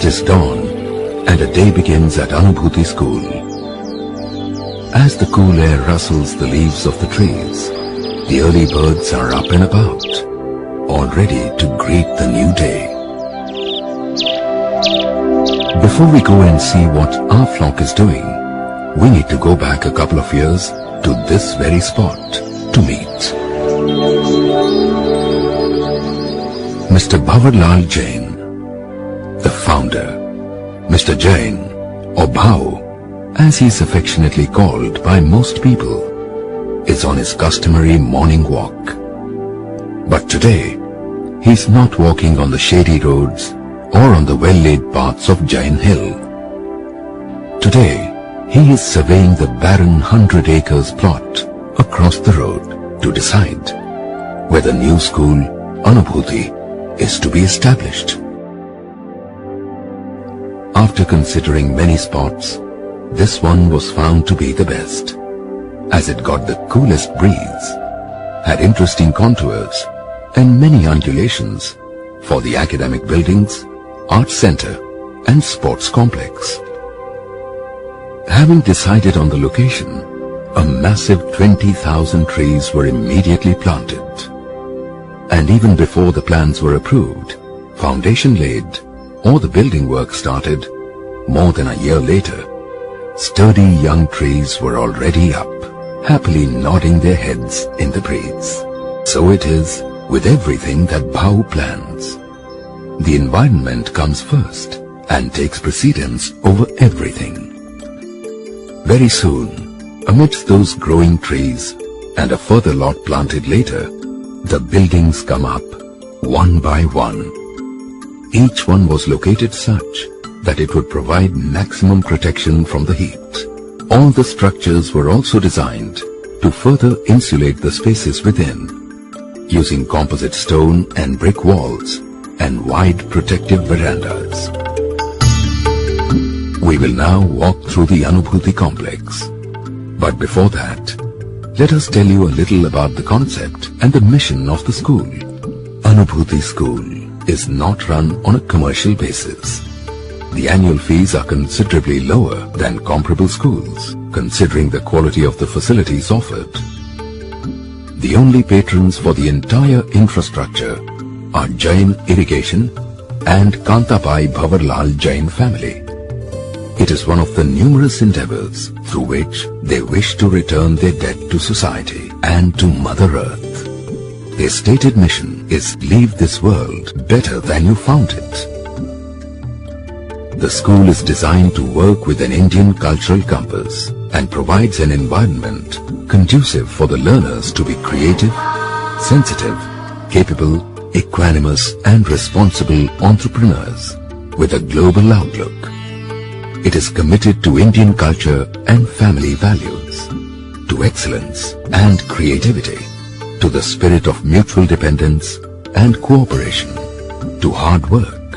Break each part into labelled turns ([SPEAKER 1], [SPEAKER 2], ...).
[SPEAKER 1] It is dawn, and a day begins at Anubhuti School. As the cool air rustles the leaves of the trees, the early birds are up and about, all ready to greet the new day. Before we go and see what our flock is doing, we need to go back a couple of years to this very spot to meet Mr. Bhavarlal Jain, the founder. Mr. Jain, or Bhau, as he is affectionately called by most people, is on his customary morning walk. But today, he is not walking on the shady roads or on the well-laid paths of Jain Hill. Today, he is surveying the barren 100 acres plot across the road to decide where the new school, Anubhuti, is to be established. After considering many spots, this one was found to be the best, as it got the coolest breeze, had interesting contours, and many undulations for the academic buildings, art center, and sports complex. Having decided on the location, a massive 20,000 trees were immediately planted. And even before the plans were approved, foundation laid, or the building work started, more than a year later, sturdy young trees were already up, happily nodding their heads in the breeze. So it is with everything that Bhau plans. The environment comes first and takes precedence over everything. Very soon, amidst those growing trees and a further lot planted later, the buildings come up one by one. Each one was located such that it would provide maximum protection from the heat. All the structures were also designed to further insulate the spaces within, using composite stone and brick walls and wide protective verandas. We will now walk through the Anubhuti complex. But before that, let us tell you a little about the concept and the mission of the school. Anubhuti School is not run on a commercial basis. The annual fees are considerably lower than comparable schools, considering the quality of the facilities offered. The only patrons for the entire infrastructure are Jain Irrigation and Kantabai Bhavarlal Jain family. It is one of the numerous endeavors through which they wish to return their debt to society and to Mother Earth. Their stated mission is leave this world better than you found it. The school is designed to work with an Indian cultural compass and provides an environment conducive for the learners to be creative, sensitive, capable, equanimous and responsible entrepreneurs with a global outlook. It is committed to Indian culture and family values, to excellence and creativity, to the spirit of mutual dependence and cooperation, to hard work,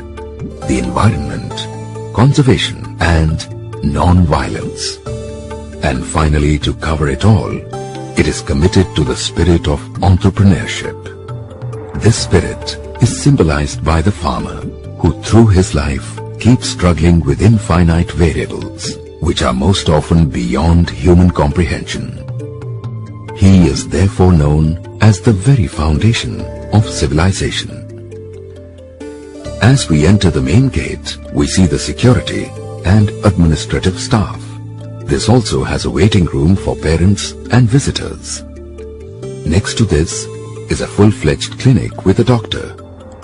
[SPEAKER 1] the environment, conservation and non-violence. And finally, to cover it all, it is committed to the spirit of entrepreneurship. This spirit is symbolized by the farmer who through his life keeps struggling with infinite variables, which are most often beyond human comprehension. He is therefore known as the very foundation of civilization. As we enter the main gate, we see the security and administrative staff. This also has a waiting room for parents and visitors. Next to this is a full-fledged clinic with a doctor,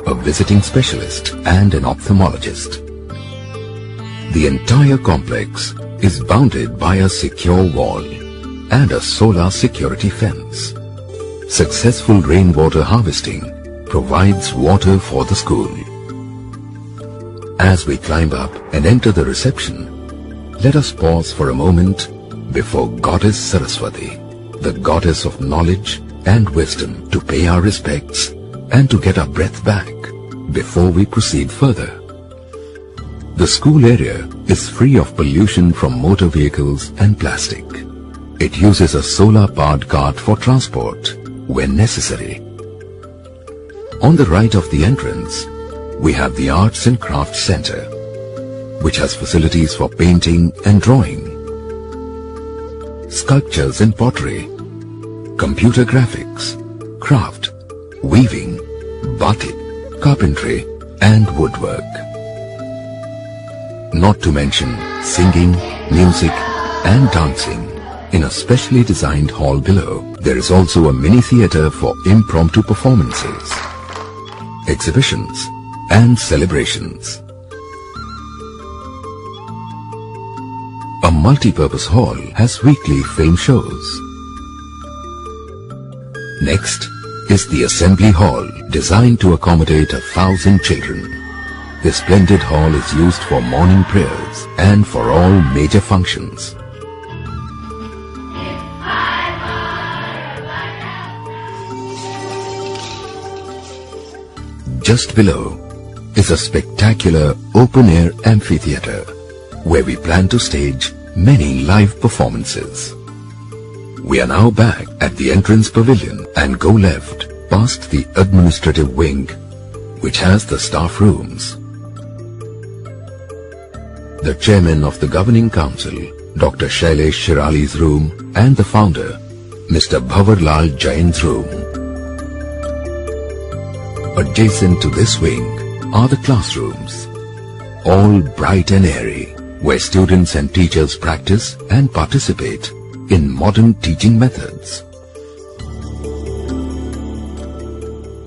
[SPEAKER 1] a visiting specialist and an ophthalmologist. The entire complex is bounded by a secure wall and a solar security fence. Successful rainwater harvesting provides water for the school. As we climb up and enter the reception, let us pause for a moment before Goddess Saraswati, the goddess of knowledge and wisdom, to pay our respects and to get our breath back before we proceed further. The school area is free of pollution from motor vehicles and plastic. It uses a solar-powered cart for transport when necessary. On the right of the entrance, we have the Arts and Crafts Center, which has facilities for painting and drawing, sculptures and pottery, computer graphics, craft, weaving, batik, carpentry and woodwork. Not to mention singing, music and dancing. In a specially designed hall below, there is also a mini theatre for impromptu performances, exhibitions and celebrations. A multi-purpose hall has weekly film shows. Next is the assembly hall, designed to accommodate 1,000 children. This splendid hall is used for morning prayers and for all major functions. Just below is a spectacular open-air amphitheatre where we plan to stage many live performances. We are now back at the entrance pavilion and go left past the administrative wing, which has the staff rooms. The chairman of the governing council, Dr. Shailesh Shirali's room, and the founder, Mr. Bhavarlal Jain's room. Adjacent to this wing are the classrooms, all bright and airy, where students and teachers practice and participate in modern teaching methods.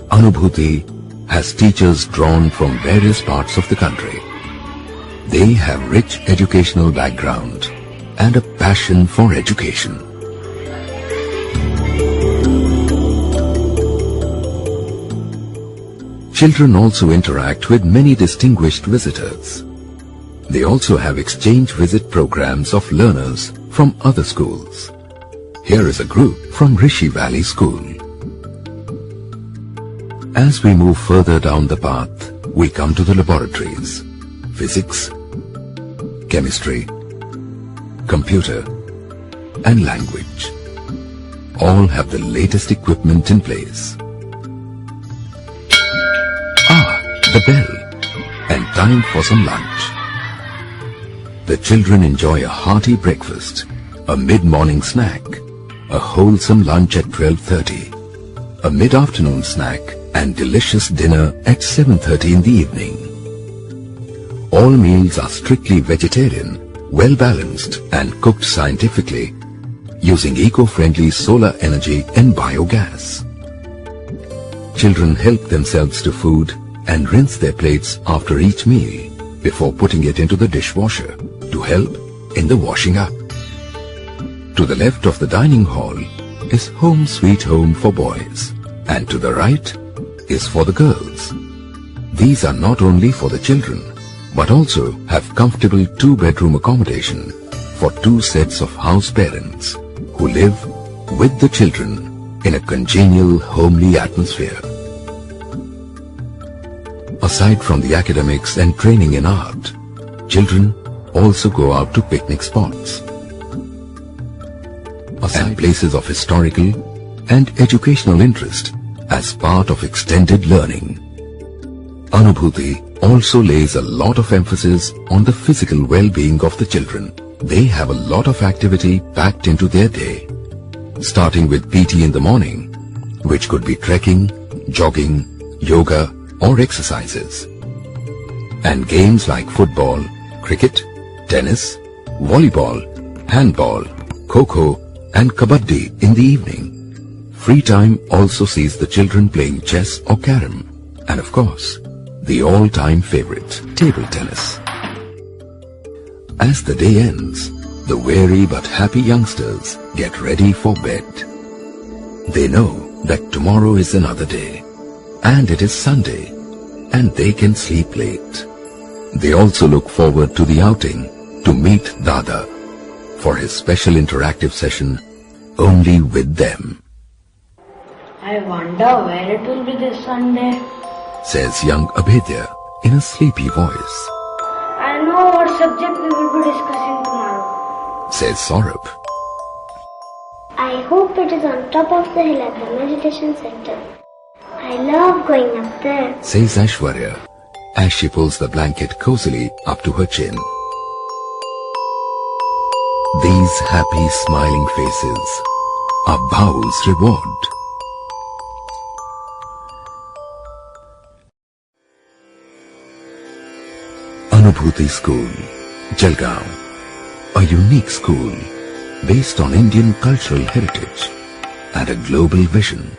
[SPEAKER 1] Anubhuti has teachers drawn from various parts of the country. They have rich educational background and a passion for education. Children also interact with many distinguished visitors. They also have exchange visit programs of learners from other schools. Here is a group from Rishi Valley School. As we move further down the path, we come to the laboratories. Physics, chemistry, computer, and language. All have the latest equipment in place. The bell, and time for some lunch. The children enjoy a hearty breakfast, a mid-morning snack, a wholesome lunch at 12:30, a mid-afternoon snack and delicious dinner at 7:30 in the evening. All meals are strictly vegetarian, well-balanced and cooked scientifically, using eco-friendly solar energy and biogas. Children help themselves to food and rinse their plates after each meal before putting it into the dishwasher to help in the washing up. To the left of the dining hall is Home Sweet Home for boys, and to the right is for the girls. These are not only for the children, but also have comfortable two-bedroom accommodation for two sets of house parents who live with the children in a congenial, homely atmosphere. Aside from the academics and training in art, children also go out to picnic spots and places of historical and educational interest as part of extended learning. Anubhuti also lays a lot of emphasis on the physical well-being of the children. They have a lot of activity packed into their day, starting with PT in the morning, which could be trekking, jogging, yoga, or exercises, and games like football, cricket, tennis, volleyball, handball, kho-kho and kabaddi in the evening. Free time also sees the children playing chess or carom, and of course, the all-time favorite, table tennis. As the day ends, the weary but happy youngsters get ready for bed. They know that tomorrow is another day, and it is Sunday, and they can sleep late. They also look forward to the outing to meet Dada for his special interactive session only with them.
[SPEAKER 2] I wonder where it will be this Sunday,
[SPEAKER 1] says young Abhedya in a sleepy voice.
[SPEAKER 2] I know what subject we will be discussing tomorrow,
[SPEAKER 1] says Saurabh.
[SPEAKER 3] I hope it is on top of the hill at the meditation center. I love going up there,
[SPEAKER 1] says Aishwarya. as she pulls the blanket cozily up to her chin. These happy smiling faces are Bhaul's reward. Anubhuti School, Jalgaon, a unique school based on Indian cultural heritage and a global vision.